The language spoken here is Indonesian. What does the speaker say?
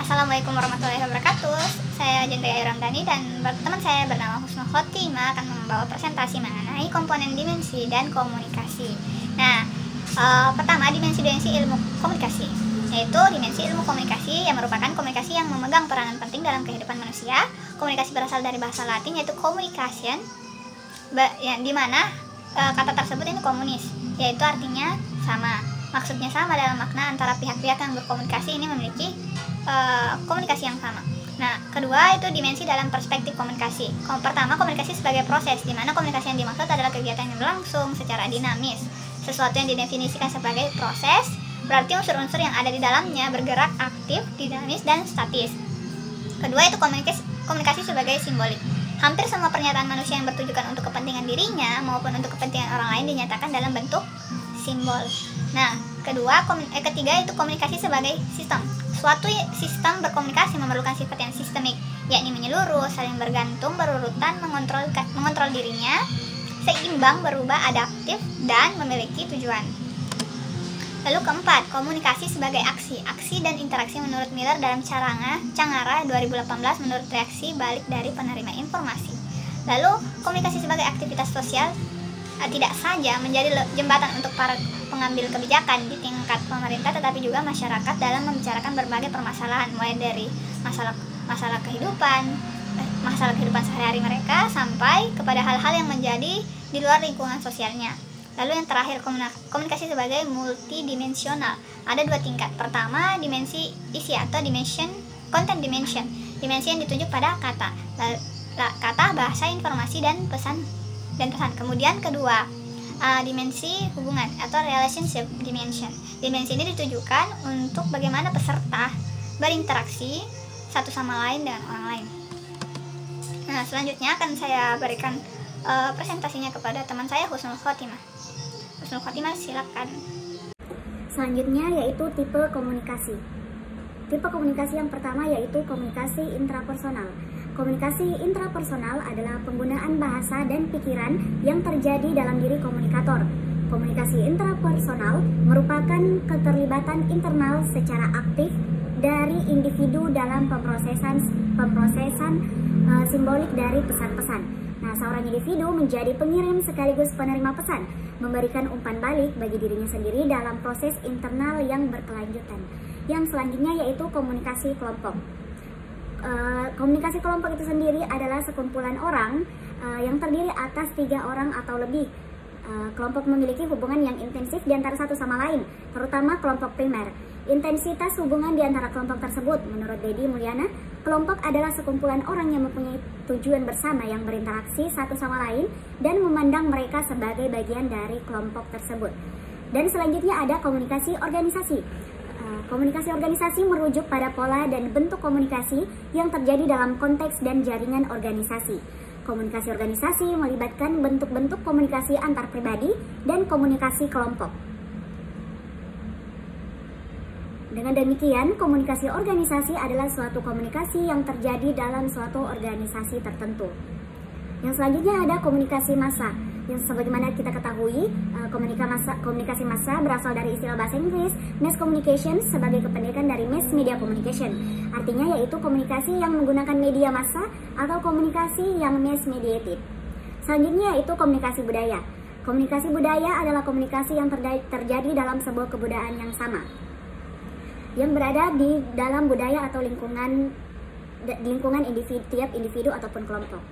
Assalamualaikum warahmatullahi wabarakatuh. Saya Jendria Ramdhani dan teman saya bernama Husnul Khotimah akan membawa presentasi mengenai komponen dimensi dan komunikasi. Nah, pertama dimensi ilmu komunikasi, yaitu dimensi ilmu komunikasi yang merupakan komunikasi yang memegang peranan penting dalam kehidupan manusia. Komunikasi berasal dari bahasa Latin yaitu communication, di mana kata tersebut ini komunis, yaitu artinya sama. Maksudnya sama dalam makna antara pihak-pihak yang berkomunikasi ini memiliki komunikasi yang sama. Nah, kedua itu dimensi dalam perspektif komunikasi. Pertama, komunikasi sebagai proses, di mana komunikasi yang dimaksud adalah kegiatan yang berlangsung secara dinamis. Sesuatu yang didefinisikan sebagai proses berarti unsur-unsur yang ada di dalamnya bergerak aktif, dinamis, dan statis. Kedua itu komunikasi sebagai simbolik. Hampir semua pernyataan manusia yang bertujukan untuk kepentingan dirinya maupun untuk kepentingan orang lain dinyatakan dalam bentuk simbol. Nah, ketiga itu komunikasi sebagai sistem. Suatu sistem berkomunikasi memerlukan sifat yang sistemik, yakni menyeluruh, saling bergantung, berurutan, mengontrol dirinya, seimbang, berubah, adaptif, dan memiliki tujuan. Lalu keempat, komunikasi sebagai aksi. Aksi dan interaksi menurut Miller dalam Cangara 2018 menurut reaksi balik dari penerima informasi. Lalu komunikasi sebagai aktivitas sosial tidak saja menjadi jembatan untuk para pengambil kebijakan di tingkat pemerintah, tetapi juga masyarakat dalam membicarakan berbagai permasalahan, mulai dari masalah kehidupan sehari-hari mereka sampai kepada hal-hal yang menjadi di luar lingkungan sosialnya. Lalu yang terakhir, komunikasi sebagai multidimensional. Ada dua tingkat. Pertama, dimensi isi atau content dimension. Dimensi yang ditunjuk pada kata, bahasa, informasi, dan pesan. Kemudian kedua, dimensi hubungan atau relationship dimension. Dimensi ini ditujukan untuk bagaimana peserta berinteraksi satu sama lain dengan orang lain. Nah, selanjutnya akan saya berikan presentasinya kepada teman saya Husnul Khotimah. Husnul Khotimah, silakan. Selanjutnya yaitu tipe komunikasi. Tipe komunikasi yang pertama yaitu komunikasi intrapersonal. Komunikasi intrapersonal adalah penggunaan bahasa dan pikiran yang terjadi dalam diri komunikator. Komunikasi intrapersonal merupakan keterlibatan internal secara aktif dari individu dalam pemrosesan simbolik dari pesan-pesan. Nah, seorang individu menjadi pengirim sekaligus penerima pesan, memberikan umpan balik bagi dirinya sendiri dalam proses internal yang berkelanjutan. Yang selanjutnya yaitu komunikasi kelompok. Komunikasi kelompok itu sendiri adalah sekumpulan orang yang terdiri atas 3 orang atau lebih. Kelompok memiliki hubungan yang intensif di antara satu sama lain, terutama kelompok primer. Intensitas hubungan di antara kelompok tersebut, menurut Dedi Mulyana, kelompok adalah sekumpulan orang yang mempunyai tujuan bersama yang berinteraksi satu sama lain dan memandang mereka sebagai bagian dari kelompok tersebut. Dan selanjutnya ada komunikasi organisasi. Komunikasi organisasi merujuk pada pola dan bentuk komunikasi yang terjadi dalam konteks dan jaringan organisasi. Komunikasi organisasi melibatkan bentuk-bentuk komunikasi antar pribadi dan komunikasi kelompok. Dengan demikian, komunikasi organisasi adalah suatu komunikasi yang terjadi dalam suatu organisasi tertentu. Yang selanjutnya ada komunikasi massa. Yang sebagaimana kita ketahui, komunikasi massa berasal dari istilah bahasa Inggris mass communication sebagai kependekan dari mass media communication. Artinya yaitu komunikasi yang menggunakan media massa atau komunikasi yang mass mediated. Selanjutnya yaitu komunikasi budaya. Komunikasi budaya adalah komunikasi yang terjadi dalam sebuah kebudayaan yang sama, yang berada di dalam budaya atau lingkungan tiap individu ataupun kelompok.